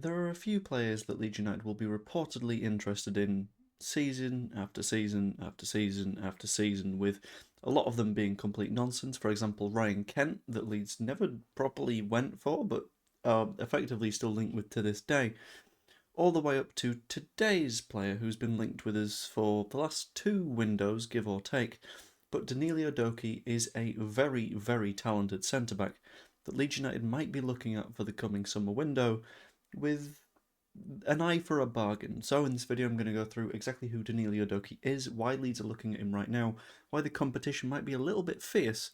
there are a few players that Leeds United will be reportedly interested in season after season after season after season, with a lot of them being complete nonsense. For example, Ryan Kent, that Leeds never properly went for, but are effectively still linked with to this day, all the way up to today's player who's been linked with us for the last two windows, give or take. But Denil Yodoki is a very, very talented centre-back that Leeds United might be looking at for the coming summer window with an eye for a bargain. So in this video I'm going to go through exactly who Denil Yodoki is, why Leeds are looking at him right now, why the competition might be a little bit fierce,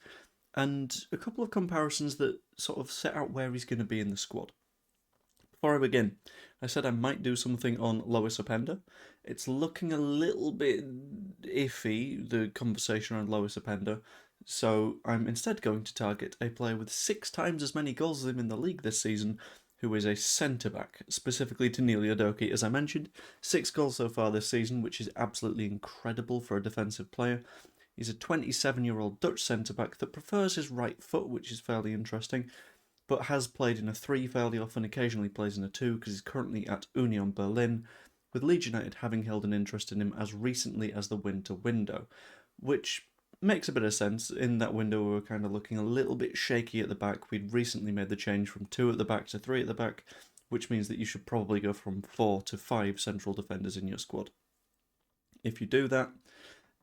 and a couple of comparisons that sort of set out where he's going to be in the squad. Before I begin, I said I might do something on Lois Openda. It's looking a little bit iffy, the conversation around Lois Openda, so I'm instead going to target a player with 6 times as many goals as him in the league this season, who is a centre-back, specifically Denil Yodoki. As I mentioned, 6 goals so far this season, which is absolutely incredible for a defensive player. He's a 27-year-old Dutch centre-back that prefers his right foot, which is fairly interesting, but has played in a 3 fairly often, occasionally plays in a 2 because he's currently at Union Berlin, with Leeds United having held an interest in him as recently as the winter window, which makes a bit of sense. In that window we were kind of looking a little bit shaky at the back. We'd recently made the change from 2 at the back to 3 at the back, which means that you should probably go from 4 to 5 central defenders in your squad. If you do that,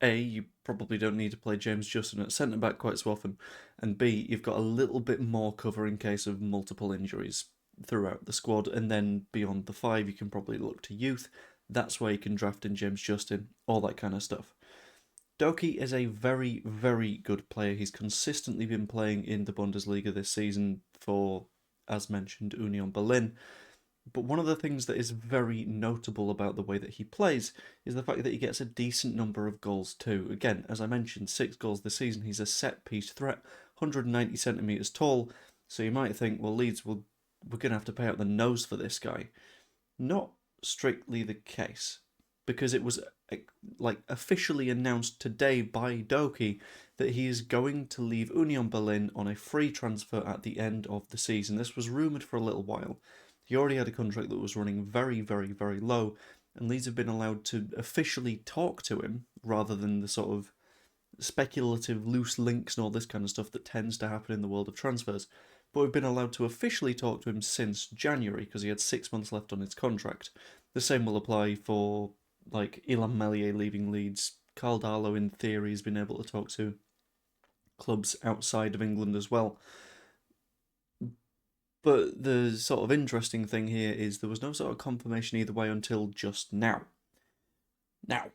A, you probably don't need to play James Justin at centre-back quite so often, and B, you've got a little bit more cover in case of multiple injuries throughout the squad, and then beyond the 5 you can probably look to youth. That's where you can draft in James Justin, all that kind of stuff. Doki is a very, very good player. He's consistently been playing in the Bundesliga this season for, as mentioned, Union Berlin. But one of the things that is very notable about the way that he plays is the fact that he gets a decent number of goals too. Again, as I mentioned, 6 goals this season. He's a set-piece threat, 190 centimetres tall. So you might think, well, Leeds, we're going to have to pay out the nose for this guy. Not strictly the case, because it was officially announced today by Doki that he is going to leave Union Berlin on a free transfer at the end of the season. This was rumoured for a little while. He already had a contract that was running very, very, very low, and Leeds have been allowed to officially talk to him rather than the sort of speculative loose links and all this kind of stuff that tends to happen in the world of transfers. But we've been allowed to officially talk to him since January because he had 6 months left on his contract. The same will apply for Ilham Melier leaving Leeds. Carl Darlow, in theory, has been able to talk to clubs outside of England as well. But the sort of interesting thing here is there was no sort of confirmation either way until just now. Now,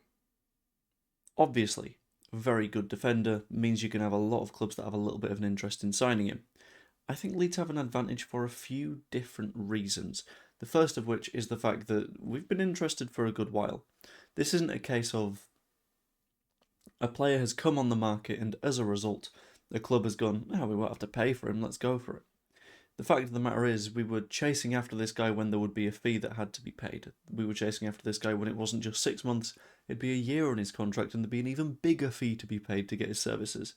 obviously, a very good defender means you can have a lot of clubs that have a little bit of an interest in signing him. I think Leeds have an advantage for a few different reasons. The first of which is the fact that we've been interested for a good while. This isn't a case of a player has come on the market and as a result, the club has gone, oh, we won't have to pay for him, let's go for it. The fact of the matter is, we were chasing after this guy when there would be a fee that had to be paid. We were chasing after this guy when it wasn't just 6 months, it'd be a year on his contract and there'd be an even bigger fee to be paid to get his services.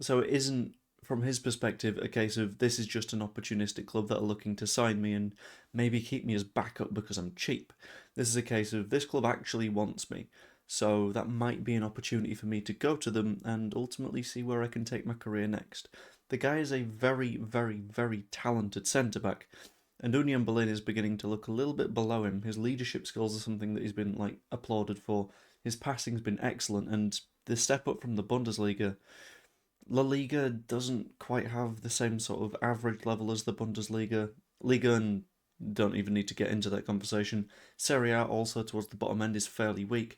So it isn't, from his perspective, a case of this is just an opportunistic club that are looking to sign me and maybe keep me as backup because I'm cheap. This is a case of this club actually wants me, so that might be an opportunity for me to go to them and ultimately see where I can take my career next. The guy is a very, very, very talented centre-back, and Union Berlin is beginning to look a little bit below him. His leadership skills are something that he's been applauded for. His passing's been excellent, and the step up from the Bundesliga, La Liga doesn't quite have the same sort of average level as the Bundesliga. Liga, and don't even need to get into that conversation. Serie A also towards the bottom end is fairly weak.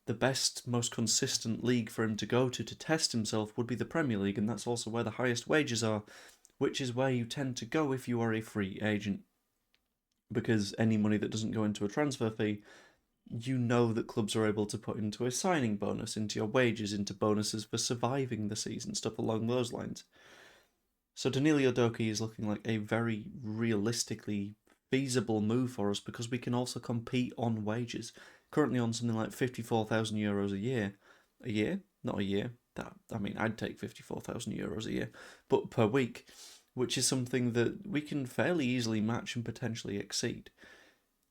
The best, most consistent league for him to go to test himself would be the Premier League, and that's also where the highest wages are, which is where you tend to go if you are a free agent. Because any money that doesn't go into a transfer fee, you know that clubs are able to put into a signing bonus, into your wages, into bonuses for surviving the season, stuff along those lines. So Denil Yodoki is looking like a very realistically feasible move for us because we can also compete on wages. Currently on something like €54,000 a year. A year? Not a year. I'd take €54,000 a year. But per week, which is something that we can fairly easily match and potentially exceed.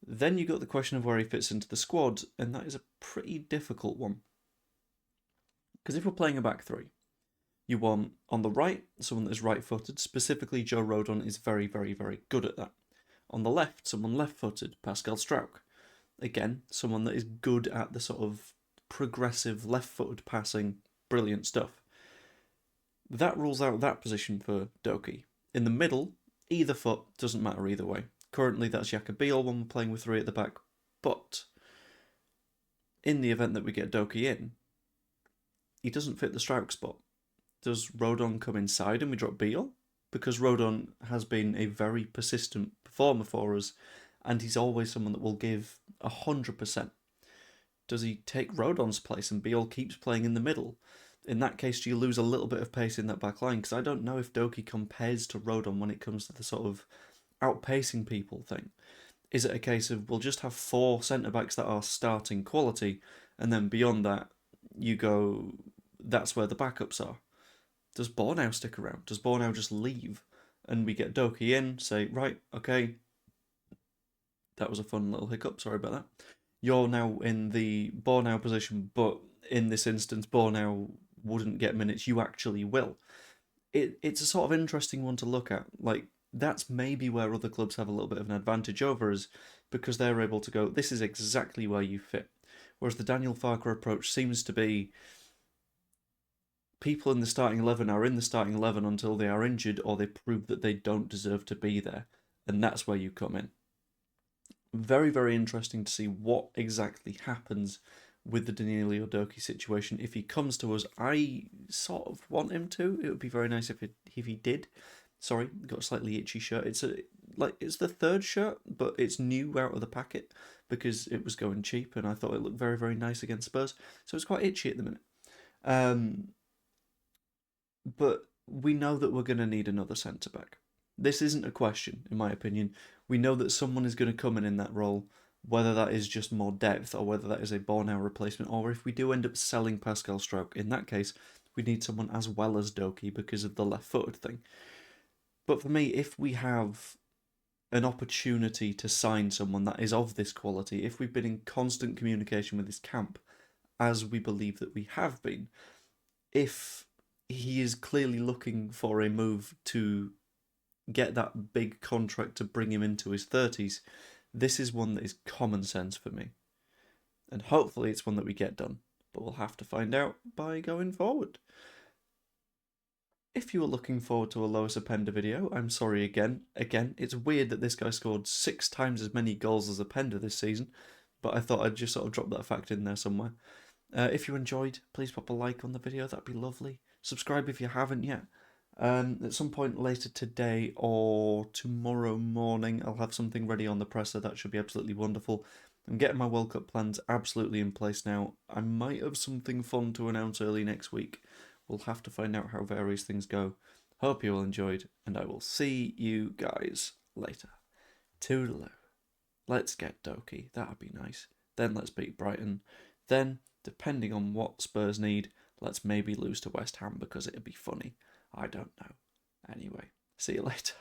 Then you got the question of where he fits into the squad, and that is a pretty difficult one. Because if we're playing a back three, you want, on the right, someone that is right-footed. Specifically, Joe Rodon is very, very, very good at that. On the left, someone left-footed, Pascal Struijk. Again, someone that is good at the sort of progressive left-footed passing, brilliant stuff. That rules out that position for Yodoki. In the middle, either foot, doesn't matter either way. Currently, that's Jacobiel when we're playing with three at the back, but in the event that we get Yodoki in, he doesn't fit the Struijk spot. Does Rodon come inside and we drop Beal? Because Rodon has been a very persistent performer for us, and he's always someone that will give 100%. Does he take Rodon's place and Beal keeps playing in the middle? In that case, do you lose a little bit of pace in that back line? Because I don't know if Yodoki compares to Rodon when it comes to the sort of outpacing people thing. Is it a case of we'll just have 4 centre-backs that are starting quality, and then beyond that, you go, that's where the backups are? Does Bornau stick around? Does Bornau just leave? And we get Yodoki in, say, right, okay, that was a fun little hiccup, sorry about that. You're now in the Bornau position, but in this instance, Bornau wouldn't get minutes, you actually will. It's a sort of interesting one to look at. Like, that's maybe where other clubs have a little bit of an advantage over us, because they're able to go, this is exactly where you fit. Whereas the Daniel Farke approach seems to be, people in the starting 11 are in the starting 11 until they are injured or they prove that they don't deserve to be there. And that's where you come in. Very, very interesting to see what exactly happens with the Denil Yodoki situation. If he comes to us, I sort of want him to. It would be very nice if he did. Sorry, got a slightly itchy shirt. It's the third shirt, but it's new out of the packet because it was going cheap, and I thought it looked very, very nice against Spurs. So it's quite itchy at the minute. But we know that we're going to need another centre-back. This isn't a question, in my opinion. We know that someone is going to come in that role, whether that is just more depth or whether that is a Bornau replacement, or if we do end up selling Pascal Struijk. In that case, we need someone as well as Yodoki because of the left-footed thing. But for me, if we have an opportunity to sign someone that is of this quality, if we've been in constant communication with this camp, as we believe that we have been, if he is clearly looking for a move to get that big contract to bring him into his 30s, this is one that is common sense for me. And hopefully it's one that we get done. But we'll have to find out by going forward. If you were looking forward to a Lois Openda video, I'm sorry again. Again, it's weird that this guy scored 6 times as many goals as Openda this season, but I thought I'd just sort of drop that fact in there somewhere. If you enjoyed, please pop a like on the video, that'd be lovely. Subscribe if you haven't yet. At some point later today or tomorrow morning, I'll have something ready on the presser that should be absolutely wonderful. I'm getting my World Cup plans absolutely in place now. I might have something fun to announce early next week. We'll have to find out how various things go. Hope you all enjoyed, and I will see you guys later. Toodaloo. Let's get Yodoki, that'd be nice. Then let's beat Brighton. Then, depending on what Spurs need, let's maybe lose to West Ham because it'd be funny. I don't know. Anyway, see you later.